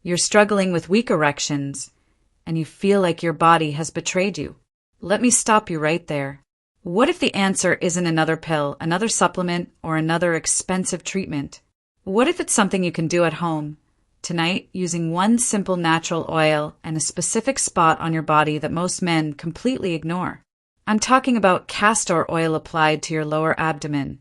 You're struggling with weak erections, and you feel like your body has betrayed you. Let me stop you right there. What if the answer isn't another pill, another supplement, or another expensive treatment? What if it's something you can do at home, tonight, using one simple natural oil and a specific spot on your body that most men completely ignore? I'm talking about castor oil applied to your lower abdomen,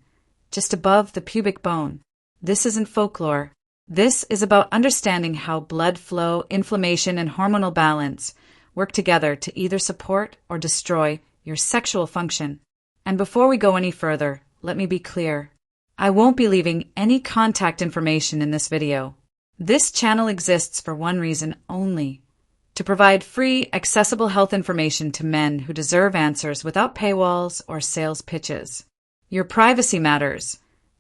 just above the pubic bone. This isn't folklore. This is about understanding how blood flow, inflammation, and hormonal balance work together to either support or destroy your sexual function. And before we go any further, let me be clear. I won't be leaving any contact information in this video. This channel exists for one reason only: to provide free, accessible health information to men who deserve answers without paywalls or sales pitches. Your privacy matters,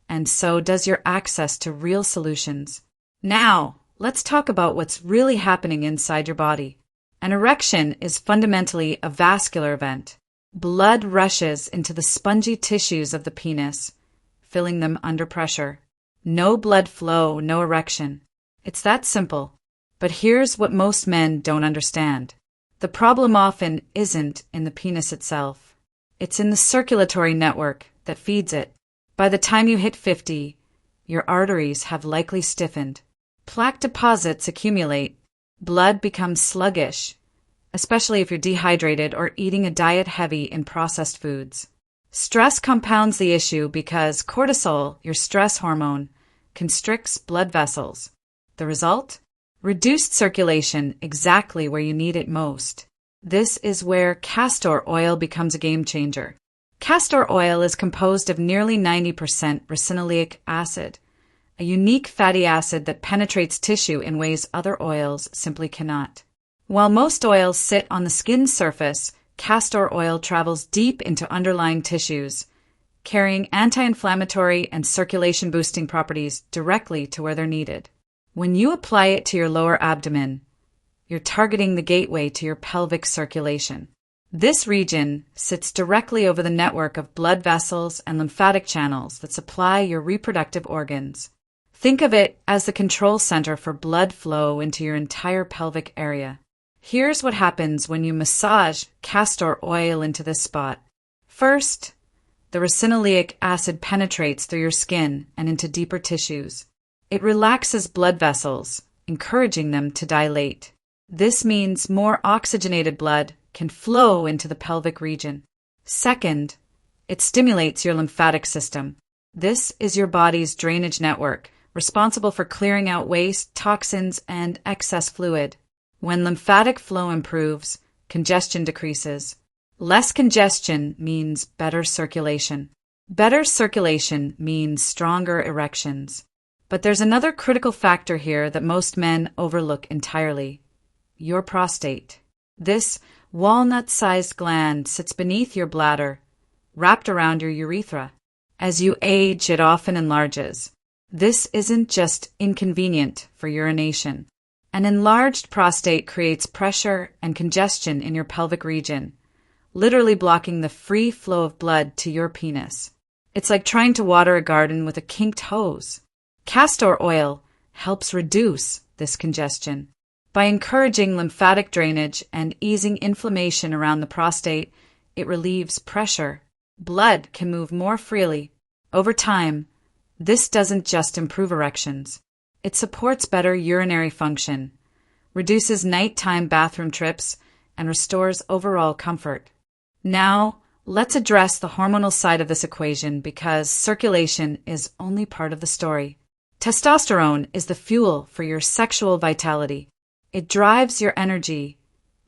and so does your access to real solutions. Now, let's talk about what's really happening inside your body. An erection is fundamentally a vascular event. Blood rushes into the spongy tissues of the penis, filling them under pressure. No blood flow, no erection. It's that simple. But here's what most men don't understand. The problem often isn't in the penis itself. It's in the circulatory network that feeds it. By the time you hit 50, your arteries have likely stiffened. Plaque deposits accumulate. Blood becomes sluggish, especially if you're dehydrated or eating a diet heavy in processed foods. Stress compounds the issue because cortisol, your stress hormone, constricts blood vessels. The result? Reduced circulation exactly where you need it most. This is where castor oil becomes a game changer. Castor oil is composed of nearly 90% ricinoleic acid, a unique fatty acid that penetrates tissue in ways other oils simply cannot. While most oils sit on the skin surface, castor oil travels deep into underlying tissues, carrying anti-inflammatory and circulation-boosting properties directly to where they're needed. When you apply it to your lower abdomen, you're targeting the gateway to your pelvic circulation. This region sits directly over the network of blood vessels and lymphatic channels that supply your reproductive organs. Think of it as the control center for blood flow into your entire pelvic area. Here's what happens when you massage castor oil into this spot. First, the ricinoleic acid penetrates through your skin and into deeper tissues. It relaxes blood vessels, encouraging them to dilate. This means more oxygenated blood can flow into the pelvic region. Second, it stimulates your lymphatic system. This is your body's drainage network, responsible for clearing out waste, toxins, and excess fluid. When lymphatic flow improves, congestion decreases. Less congestion means better circulation. Better circulation means stronger erections. But there's another critical factor here that most men overlook entirely: your prostate. This walnut-sized gland sits beneath your bladder, wrapped around your urethra. As you age, it often enlarges. This isn't just inconvenient for urination. An enlarged prostate creates pressure and congestion in your pelvic region, literally blocking the free flow of blood to your penis. It's like trying to water a garden with a kinked hose. Castor oil helps reduce this congestion. By encouraging lymphatic drainage and easing inflammation around the prostate, it relieves pressure. Blood can move more freely. Over time, this doesn't just improve erections. It supports better urinary function, reduces nighttime bathroom trips, and restores overall comfort. Now, let's address the hormonal side of this equation because circulation is only part of the story. Testosterone is the fuel for your sexual vitality. It drives your energy,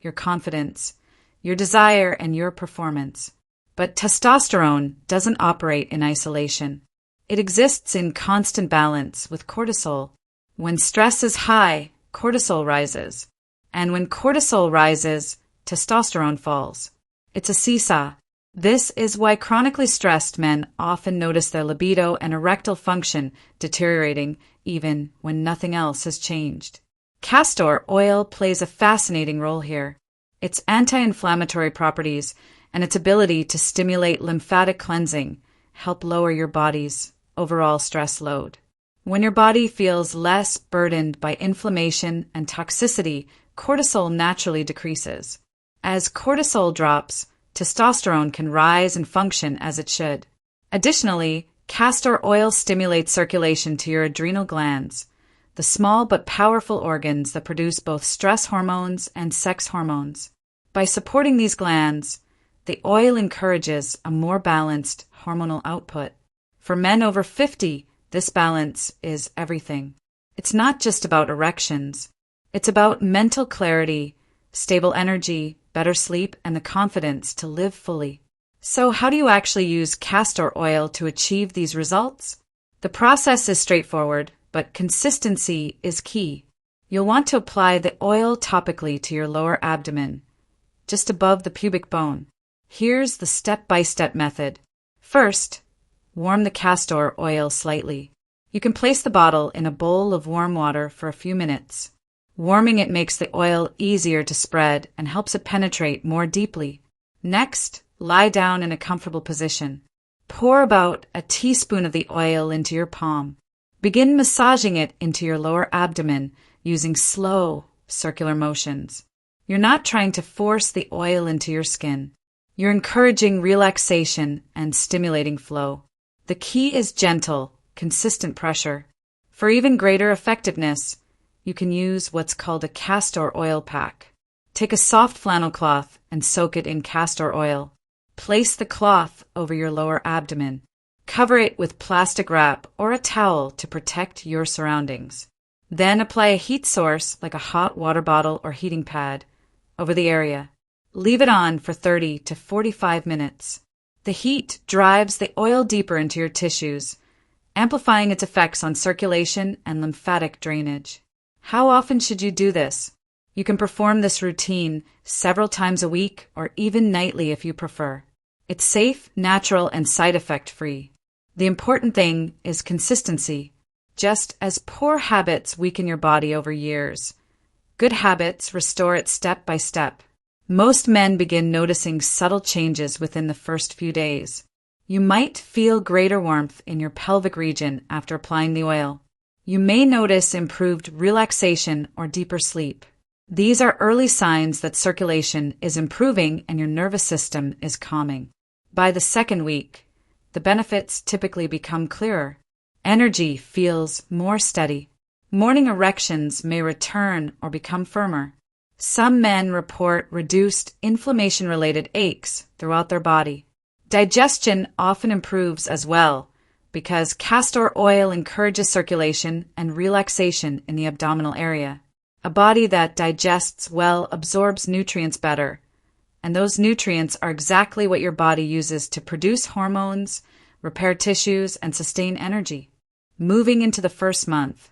your confidence, your desire, and your performance. But testosterone doesn't operate in isolation. It exists in constant balance with cortisol. When stress is high, cortisol rises. And when cortisol rises, testosterone falls. It's a seesaw. This is why chronically stressed men often notice their libido and erectile function deteriorating even when nothing else has changed. Castor oil plays a fascinating role here. Its anti-inflammatory properties and its ability to stimulate lymphatic cleansing help lower your body's overall stress load. When your body feels less burdened by inflammation and toxicity, cortisol naturally decreases. As cortisol drops, testosterone can rise and function as it should. Additionally, castor oil stimulates circulation to your adrenal glands, the small but powerful organs that produce both stress hormones and sex hormones. By supporting these glands, the oil encourages a more balanced hormonal output. For men over 50, this balance is everything. It's not just about erections. It's about mental clarity, stable energy, better sleep, and the confidence to live fully. So how do you actually use castor oil to achieve these results? The process is straightforward, but consistency is key. You'll want to apply the oil topically to your lower abdomen, just above the pubic bone. Here's the step-by-step method. First, warm the castor oil slightly. You can place the bottle in a bowl of warm water for a few minutes. Warming it makes the oil easier to spread and helps it penetrate more deeply. Next, lie down in a comfortable position. Pour about a teaspoon of the oil into your palm. Begin massaging it into your lower abdomen using slow, circular motions. You're not trying to force the oil into your skin. You're encouraging relaxation and stimulating flow. The key is gentle, consistent pressure. For even greater effectiveness, you can use what's called a castor oil pack. Take a soft flannel cloth and soak it in castor oil. Place the cloth over your lower abdomen. Cover it with plastic wrap or a towel to protect your surroundings. Then apply a heat source like a hot water bottle or heating pad over the area. Leave it on for 30 to 45 minutes. The heat drives the oil deeper into your tissues, amplifying its effects on circulation and lymphatic drainage. How often should you do this? You can perform this routine several times a week or even nightly if you prefer. It's safe, natural, and side effect free. The important thing is consistency. Just as poor habits weaken your body over years, good habits restore it step by step. Most men begin noticing subtle changes within the first few days. You might feel greater warmth in your pelvic region after applying the oil. You may notice improved relaxation or deeper sleep. These are early signs that circulation is improving and your nervous system is calming. By the second week, the benefits typically become clearer. Energy feels more steady. Morning erections may return or become firmer. Some men report reduced inflammation-related aches throughout their body. Digestion often improves as well because castor oil encourages circulation and relaxation in the abdominal area. A body that digests well absorbs nutrients better, and those nutrients are exactly what your body uses to produce hormones, repair tissues, and sustain energy. Moving into the first month,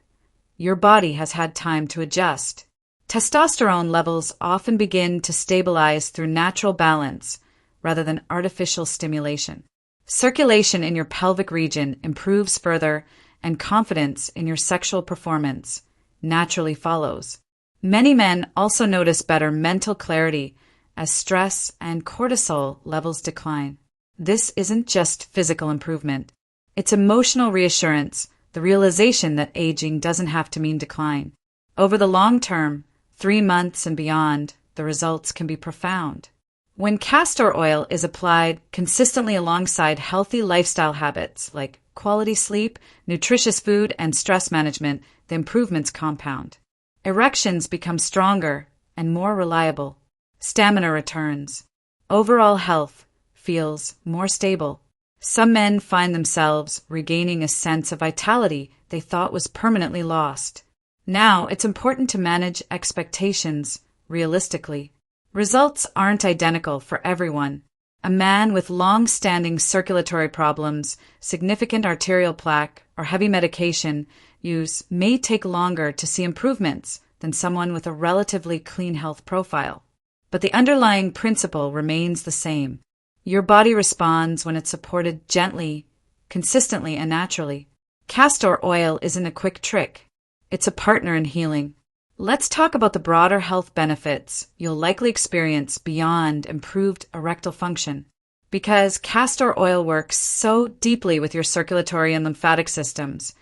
your body has had time to adjust. Testosterone levels often begin to stabilize through natural balance rather than artificial stimulation. Circulation in your pelvic region improves further, and confidence in your sexual performance naturally follows. Many men also notice better mental clarity as stress and cortisol levels decline. This isn't just physical improvement. It's emotional reassurance, the realization that aging doesn't have to mean decline. Over the long term, 3 months and beyond, the results can be profound. When castor oil is applied consistently alongside healthy lifestyle habits like quality sleep, nutritious food, and stress management, the improvements compound. Erections become stronger and more reliable. Stamina returns. Overall health feels more stable. Some men find themselves regaining a sense of vitality they thought was permanently lost. Now, it's important to manage expectations realistically. Results aren't identical for everyone. A man with long-standing circulatory problems, significant arterial plaque, or heavy medication use may take longer to see improvements than someone with a relatively clean health profile. But the underlying principle remains the same. Your body responds when it's supported gently, consistently, and naturally. Castor oil isn't a quick trick. It's a partner in healing. Let's talk about the broader health benefits you'll likely experience beyond improved erectile function. Because castor oil works so deeply with your circulatory and lymphatic systems,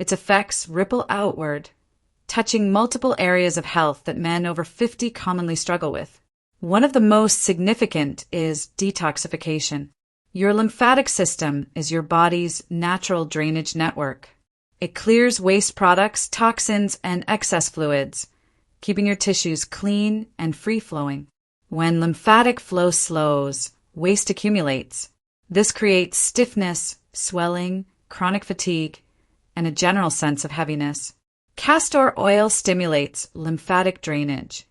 Its effects ripple outward, touching multiple areas of health that men over 50 commonly struggle with. One of the most significant is detoxification. Your lymphatic system is your body's natural drainage network. It clears waste products, toxins, and excess fluids, keeping your tissues clean and free-flowing. When lymphatic flow slows, waste accumulates. This creates stiffness, swelling, chronic fatigue, and a general sense of heaviness. Castor oil stimulates lymphatic drainage,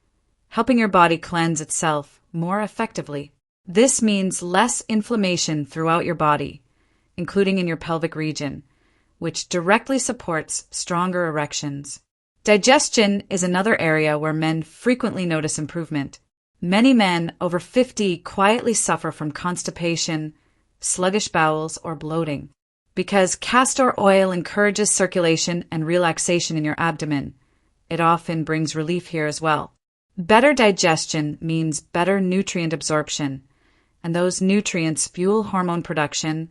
helping your body cleanse itself more effectively. This means less inflammation throughout your body, including in your pelvic region, which directly supports stronger erections. Digestion is another area where men frequently notice improvement. Many men over 50 quietly suffer from constipation, sluggish bowels, or bloating. Because castor oil encourages circulation and relaxation in your abdomen, it often brings relief here as well. Better digestion means better nutrient absorption, and those nutrients fuel hormone production,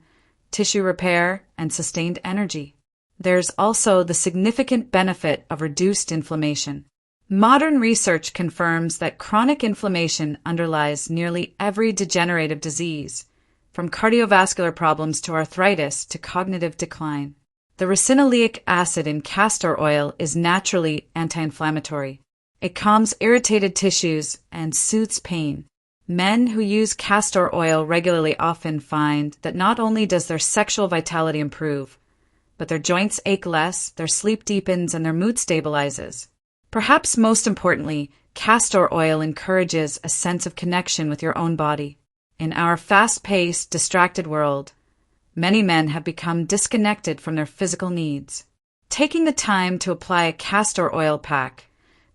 tissue repair, and sustained energy. There's also the significant benefit of reduced inflammation. Modern research confirms that chronic inflammation underlies nearly every degenerative disease, from cardiovascular problems to arthritis to cognitive decline. The ricinoleic acid in castor oil is naturally anti-inflammatory. It calms irritated tissues and soothes pain. Men who use castor oil regularly often find that not only does their sexual vitality improve, but their joints ache less, their sleep deepens, and their mood stabilizes. Perhaps most importantly, castor oil encourages a sense of connection with your own body. In our fast-paced, distracted world, many men have become disconnected from their physical needs. Taking the time to apply a castor oil pack,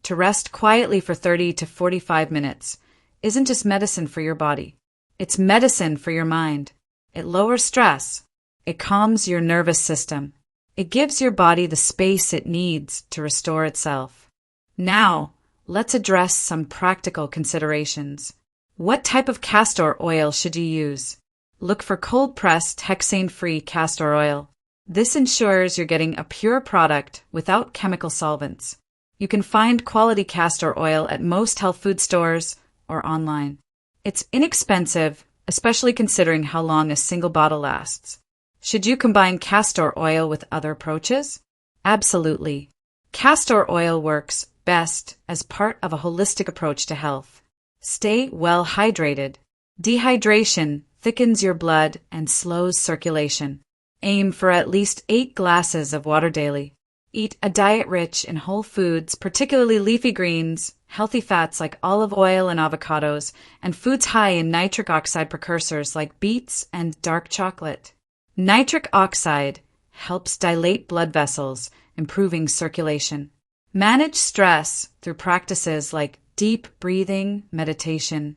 to rest quietly for 30 to 45 minutes, isn't just medicine for your body. It's medicine for your mind. It lowers stress. It calms your nervous system. It gives your body the space it needs to restore itself. Now, let's address some practical considerations. What type of castor oil should you use? Look for cold-pressed, hexane-free castor oil. This ensures you're getting a pure product without chemical solvents. You can find quality castor oil at most health food stores or online. It's inexpensive, especially considering how long a single bottle lasts. Should you combine castor oil with other approaches? Absolutely. Castor oil works best as part of a holistic approach to health. Stay well hydrated. Dehydration thickens your blood and slows circulation. Aim for at least 8 glasses of water daily. Eat a diet rich in whole foods, particularly leafy greens, healthy fats like olive oil and avocados, and foods high in nitric oxide precursors like beets and dark chocolate. Nitric oxide helps dilate blood vessels, improving circulation. Manage stress through practices like deep breathing, meditation,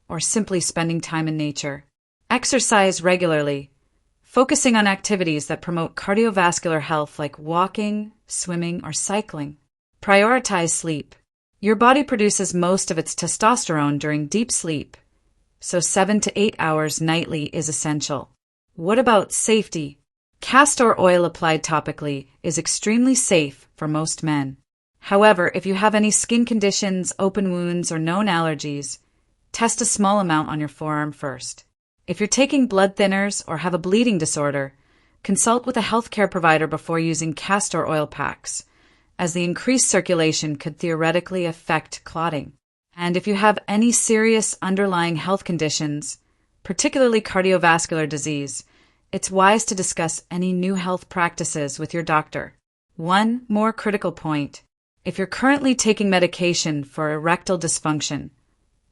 or simply spending time in nature. Exercise regularly, focusing on activities that promote cardiovascular health like walking, swimming, or cycling. Prioritize sleep. Your body produces most of its testosterone during deep sleep, so 7 to 8 hours nightly is essential. What about safety? Castor oil applied topically is extremely safe for most men. However, if you have any skin conditions, open wounds, or known allergies, test a small amount on your forearm first. If you're taking blood thinners or have a bleeding disorder, consult with a healthcare provider before using castor oil packs, as the increased circulation could theoretically affect clotting. And if you have any serious underlying health conditions, particularly cardiovascular disease, it's wise to discuss any new health practices with your doctor. One more critical point. If you're currently taking medication for erectile dysfunction,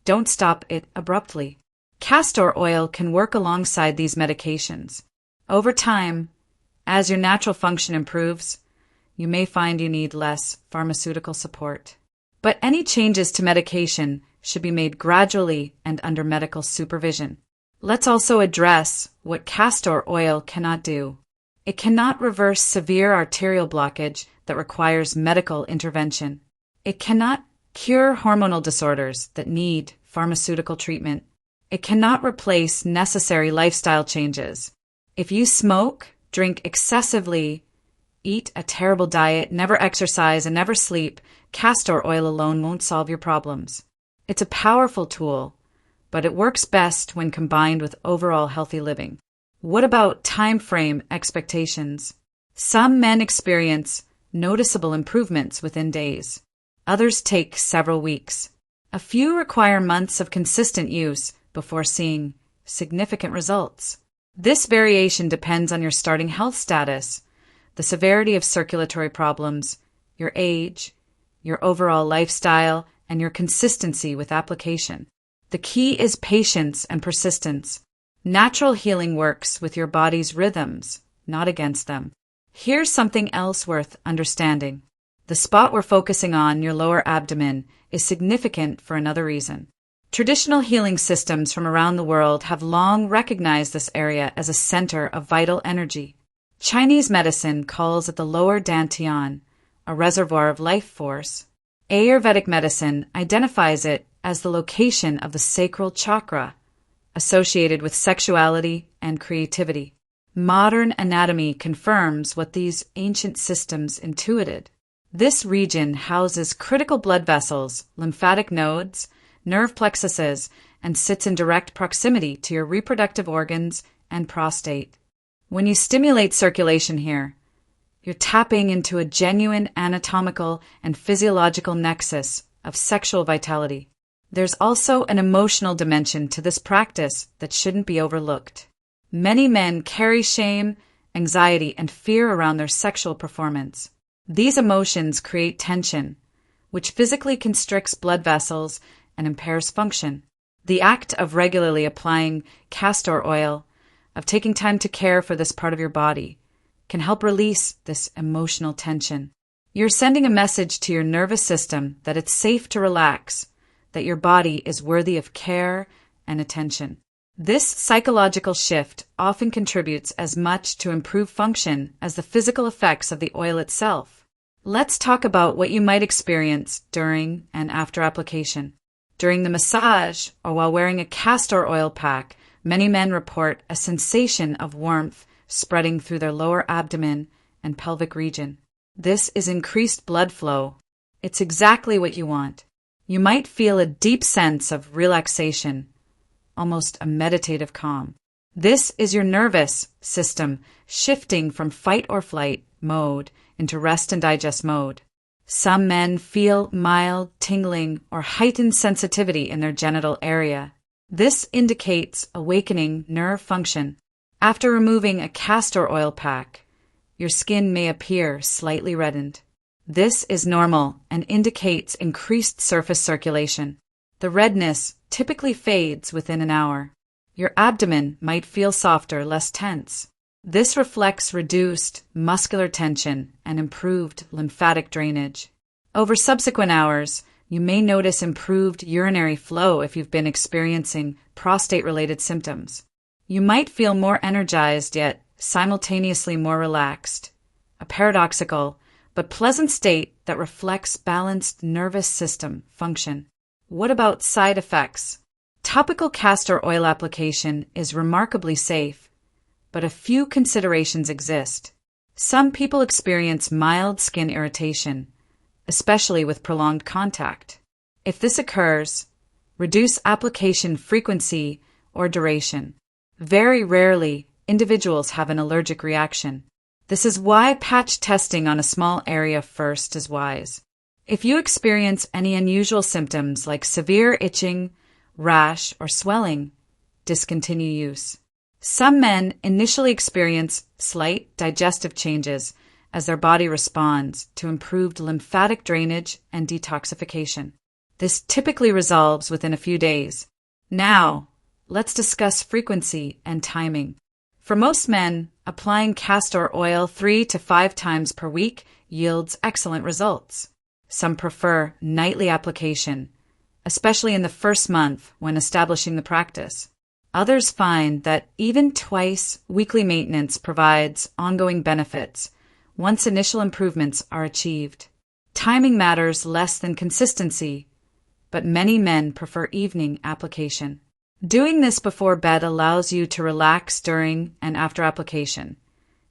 don't stop it abruptly. Castor oil can work alongside these medications. Over time, as your natural function improves, you may find you need less pharmaceutical support. But any changes to medication should be made gradually and under medical supervision. Let's also address what castor oil cannot do. It cannot reverse severe arterial blockage that requires medical intervention. It cannot cure hormonal disorders that need pharmaceutical treatment. It cannot replace necessary lifestyle changes. If you smoke, drink excessively, eat a terrible diet, never exercise, and never sleep, castor oil alone won't solve your problems. It's a powerful tool, but it works best when combined with overall healthy living. What about time frame expectations? Some men experience noticeable improvements within days. Others take several weeks. A few require months of consistent use before seeing significant results. This variation depends on your starting health status, the severity of circulatory problems, your age, your overall lifestyle, and your consistency with application. The key is patience and persistence. Natural healing works with your body's rhythms, not against them. Here's something else worth understanding. The spot we're focusing on, your lower abdomen, is significant for another reason. Traditional healing systems from around the world have long recognized this area as a center of vital energy. Chinese medicine calls it the lower dantian, a reservoir of life force. Ayurvedic medicine identifies it as the location of the sacral chakra, associated with sexuality and creativity. Modern anatomy confirms what these ancient systems intuited. This region houses critical blood vessels, lymphatic nodes, nerve plexuses, and sits in direct proximity to your reproductive organs and prostate. When you stimulate circulation here, you're tapping into a genuine anatomical and physiological nexus of sexual vitality. There's also an emotional dimension to this practice that shouldn't be overlooked. Many men carry shame, anxiety, and fear around their sexual performance. These emotions create tension, which physically constricts blood vessels and impairs function. The act of regularly applying castor oil, of taking time to care for this part of your body, can help release this emotional tension. You're sending a message to your nervous system that it's safe to relax, that your body is worthy of care and attention. This psychological shift often contributes as much to improved function as the physical effects of the oil itself. Let's talk about what you might experience during and after application. During the massage or while wearing a castor oil pack, many men report a sensation of warmth spreading through their lower abdomen and pelvic region. This is increased blood flow. It's exactly what you want. You might feel a deep sense of relaxation, almost a meditative calm. This is your nervous system shifting from fight or flight mode into rest and digest mode. Some men feel mild tingling or heightened sensitivity in their genital area. This indicates awakening nerve function. After removing a castor oil pack, your skin may appear slightly reddened. This is normal and indicates increased surface circulation. The redness typically fades within an hour. Your abdomen might feel softer, less tense. This reflects reduced muscular tension and improved lymphatic drainage. Over subsequent hours, you may notice improved urinary flow if you've been experiencing prostate-related symptoms. You might feel more energized yet simultaneously more relaxed, a paradoxical but pleasant state that reflects balanced nervous system function. What about side effects? Topical castor oil application is remarkably safe, but a few considerations exist. Some people experience mild skin irritation, especially with prolonged contact. If this occurs, reduce application frequency or duration. Very rarely, individuals have an allergic reaction. This is why patch testing on a small area first is wise. If you experience any unusual symptoms like severe itching, rash, or swelling, discontinue use. Some men initially experience slight digestive changes as their body responds to improved lymphatic drainage and detoxification. This typically resolves within a few days. Now, let's discuss frequency and timing. For most men, applying castor oil 3 to 5 times per week yields excellent results. Some prefer nightly application, especially in the first month when establishing the practice. Others find that even twice weekly maintenance provides ongoing benefits once initial improvements are achieved. Timing matters less than consistency, but many men prefer evening application. Doing this before bed allows you to relax during and after application,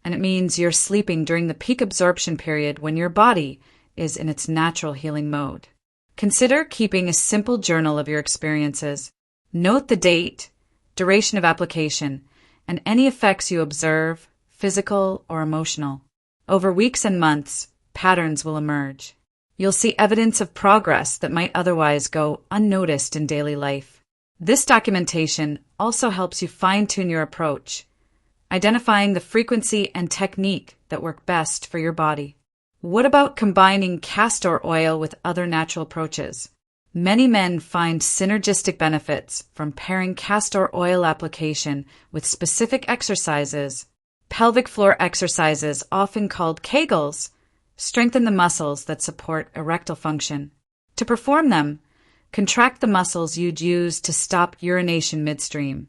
and it means you're sleeping during the peak absorption period when your body is in its natural healing mode. Consider keeping a simple journal of your experiences. Note the date, duration of application, and any effects you observe, physical or emotional. Over weeks and months, patterns will emerge. You'll see evidence of progress that might otherwise go unnoticed in daily life. This documentation also helps you fine-tune your approach, identifying the frequency and technique that work best for your body. What about combining castor oil with other natural approaches? Many men find synergistic benefits from pairing castor oil application with specific exercises. Pelvic floor exercises, often called Kegels, strengthen the muscles that support erectile function. To perform them, contract the muscles you'd use to stop urination midstream.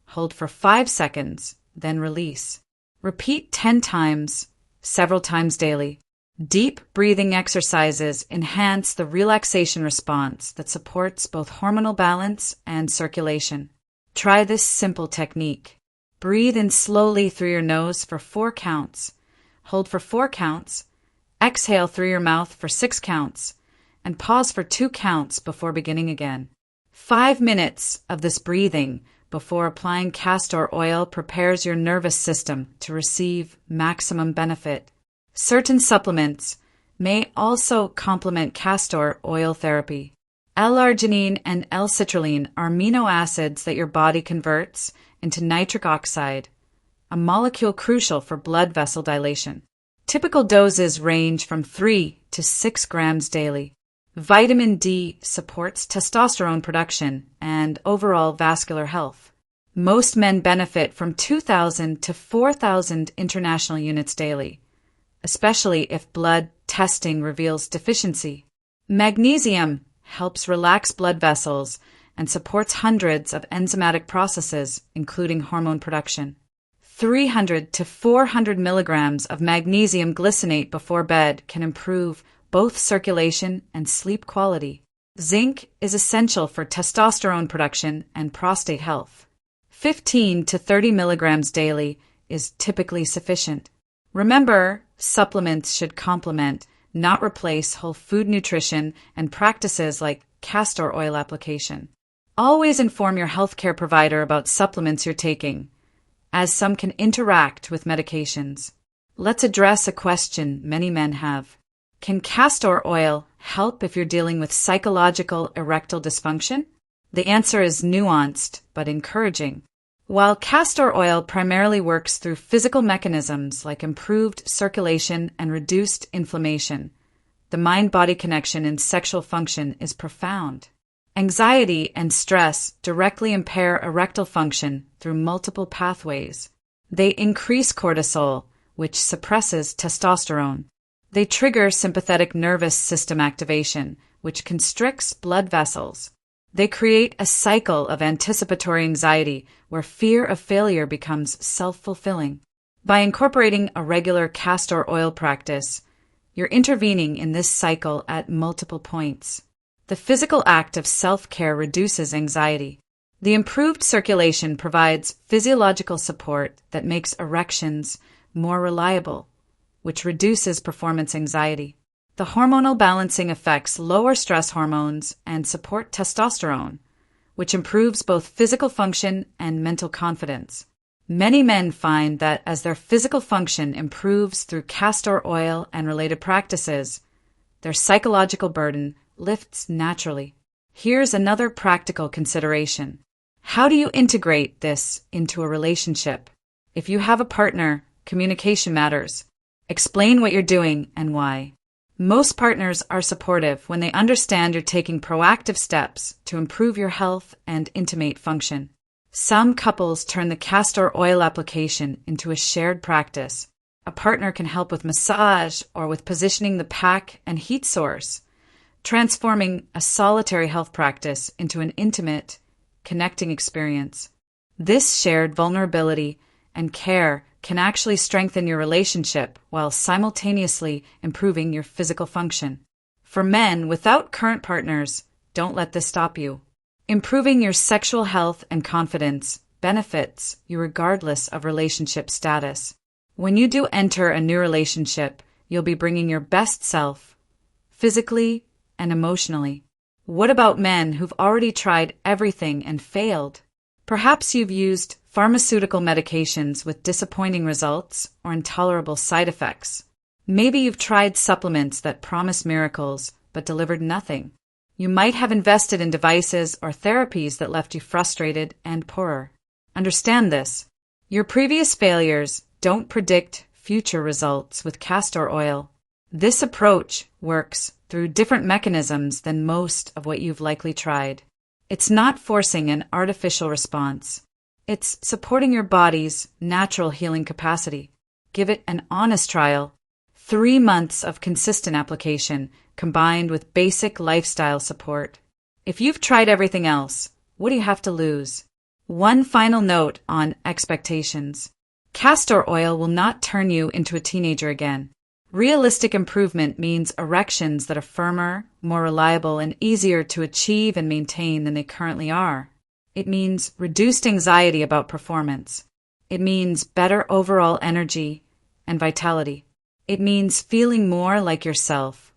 Hold for 5 seconds, then release. Repeat 10 times, several times daily. Deep breathing exercises enhance the relaxation response that supports both hormonal balance and circulation. Try this simple technique. Breathe in slowly through your nose for 4 counts. Hold for 4 counts. Exhale through your mouth for 6 counts, and pause for 2 counts before beginning again. 5 minutes of this breathing before applying castor oil prepares your nervous system to receive maximum benefit. Certain supplements may also complement castor oil therapy. L-arginine and L-citrulline are amino acids that your body converts into nitric oxide, a molecule crucial for blood vessel dilation. Typical doses range from 3 to 6 grams daily. Vitamin D supports testosterone production and overall vascular health. Most men benefit from 2,000 to 4,000 international units daily, especially if blood testing reveals deficiency. Magnesium helps relax blood vessels and supports hundreds of enzymatic processes, including hormone production. 300 to 400 milligrams of magnesium glycinate before bed can improve both circulation and sleep quality. Zinc is essential for testosterone production and prostate health. 15 to 30 milligrams daily is typically sufficient. Remember, supplements should complement, not replace whole food nutrition and practices like castor oil application. Always inform your healthcare provider about supplements you're taking, as some can interact with medications. Let's address a question many men have. Can castor oil help if you're dealing with psychological erectile dysfunction? The answer is nuanced but encouraging. While castor oil primarily works through physical mechanisms like improved circulation and reduced inflammation, the mind-body connection in sexual function is profound. Anxiety and stress directly impair erectile function through multiple pathways. They increase cortisol, which suppresses testosterone. They trigger sympathetic nervous system activation, which constricts blood vessels. They create a cycle of anticipatory anxiety where fear of failure becomes self-fulfilling. By incorporating a regular castor oil practice, you're intervening in this cycle at multiple points. The physical act of self-care reduces anxiety. The improved circulation provides physiological support that makes erections more reliable, which reduces performance anxiety. The hormonal balancing effects lower stress hormones and support testosterone, which improves both physical function and mental confidence. Many men find that as their physical function improves through castor oil and related practices, their psychological burden lifts naturally. Here's another practical consideration. How do you integrate this into a relationship? If you have a partner, communication matters. Explain what you're doing and why. Most partners are supportive when they understand you're taking proactive steps to improve your health and intimate function. Some couples turn the castor oil application into a shared practice. A partner can help with massage or with positioning the pack and heat source, transforming a solitary health practice into an intimate, connecting experience. This shared vulnerability and care can actually strengthen your relationship while simultaneously improving your physical function. For men without current partners, don't let this stop you. Improving your sexual health and confidence benefits you regardless of relationship status. When you do enter a new relationship, you'll be bringing your best self, physically and emotionally. What about men who've already tried everything and failed? Perhaps you've used pharmaceutical medications with disappointing results or intolerable side effects. Maybe you've tried supplements that promise miracles but delivered nothing. You might have invested in devices or therapies that left you frustrated and poorer. Understand this. Your previous failures don't predict future results with castor oil. This approach works through different mechanisms than most of what you've likely tried. It's not forcing an artificial response. It's supporting your body's natural healing capacity. Give it an honest trial. 3 months of consistent application combined with basic lifestyle support. If you've tried everything else, what do you have to lose? One final note on expectations. Castor oil will not turn you into a teenager again. Realistic improvement means erections that are firmer, more reliable, and easier to achieve and maintain than they currently are. It means reduced anxiety about performance. It means better overall energy and vitality. It means feeling more like yourself,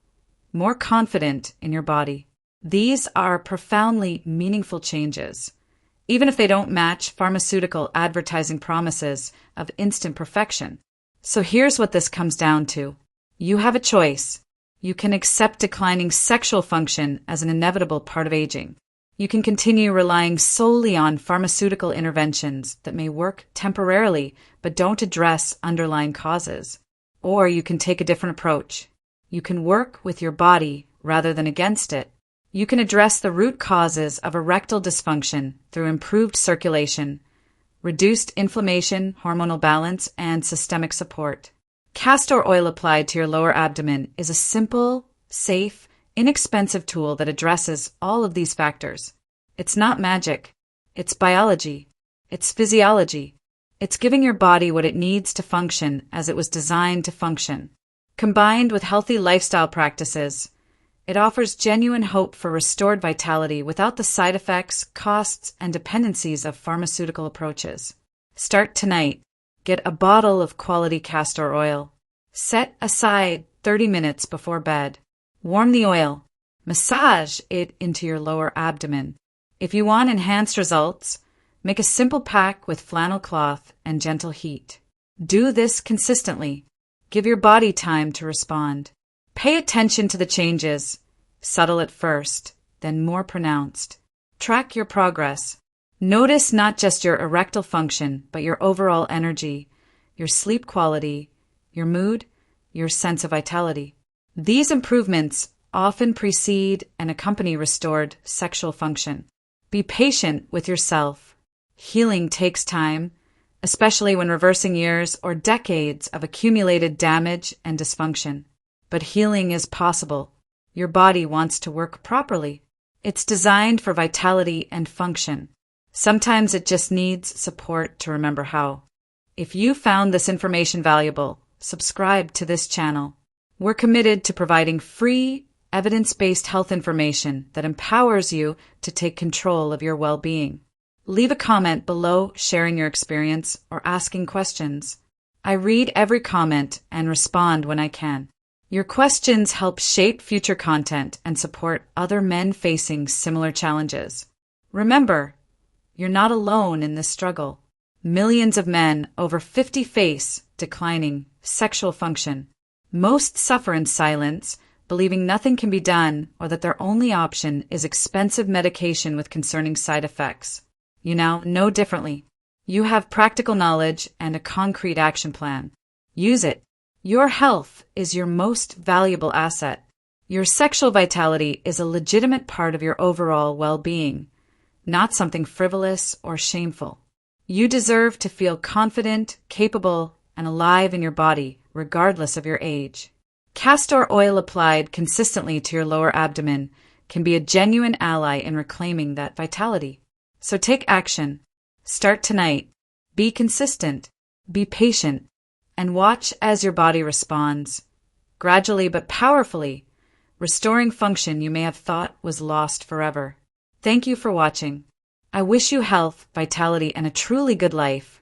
more confident in your body. These are profoundly meaningful changes, even if they don't match pharmaceutical advertising promises of instant perfection. So here's what this comes down to. You have a choice. You can accept declining sexual function as an inevitable part of aging. You can continue relying solely on pharmaceutical interventions that may work temporarily but don't address underlying causes. Or you can take a different approach. You can work with your body rather than against it. You can address the root causes of erectile dysfunction through improved circulation, reduced inflammation, hormonal balance, and systemic support. Castor oil applied to your lower abdomen is a simple, safe, inexpensive tool that addresses all of these factors. It's not magic. It's biology. It's physiology. It's giving your body what it needs to function as it was designed to function. Combined with healthy lifestyle practices, it offers genuine hope for restored vitality without the side effects, costs, and dependencies of pharmaceutical approaches. Start tonight. Get a bottle of quality castor oil. Set aside 30 minutes before bed. Warm the oil. Massage it into your lower abdomen. If you want enhanced results, make a simple pack with flannel cloth and gentle heat. Do this consistently. Give your body time to respond. Pay attention to the changes, subtle at first, then more pronounced. Track your progress. Notice not just your erectile function, but your overall energy, your sleep quality, your mood, your sense of vitality. These improvements often precede and accompany restored sexual function. Be patient with yourself. Healing takes time, especially when reversing years or decades of accumulated damage and dysfunction. But healing is possible. Your body wants to work properly. It's designed for vitality and function. Sometimes it just needs support to remember how. If you found this information valuable, subscribe to this channel. We're committed to providing free, evidence-based health information that empowers you to take control of your well-being. Leave a comment below sharing your experience or asking questions. I read every comment and respond when I can. Your questions help shape future content and support other men facing similar challenges. Remember, you're not alone in this struggle. Millions of men over 50 face declining sexual function. Most suffer in silence, believing nothing can be done or that their only option is expensive medication with concerning side effects. You now know differently. You have practical knowledge and a concrete action plan. Use it. Your health is your most valuable asset. Your sexual vitality is a legitimate part of your overall well-being, not something frivolous or shameful. You deserve to feel confident, capable, and alive in your body, regardless of your age. Castor oil applied consistently to your lower abdomen can be a genuine ally in reclaiming that vitality. So take action. Start tonight. Be consistent. Be patient. And watch as your body responds, gradually but powerfully, restoring function you may have thought was lost forever. Thank you for watching. I wish you health, vitality, and a truly good life.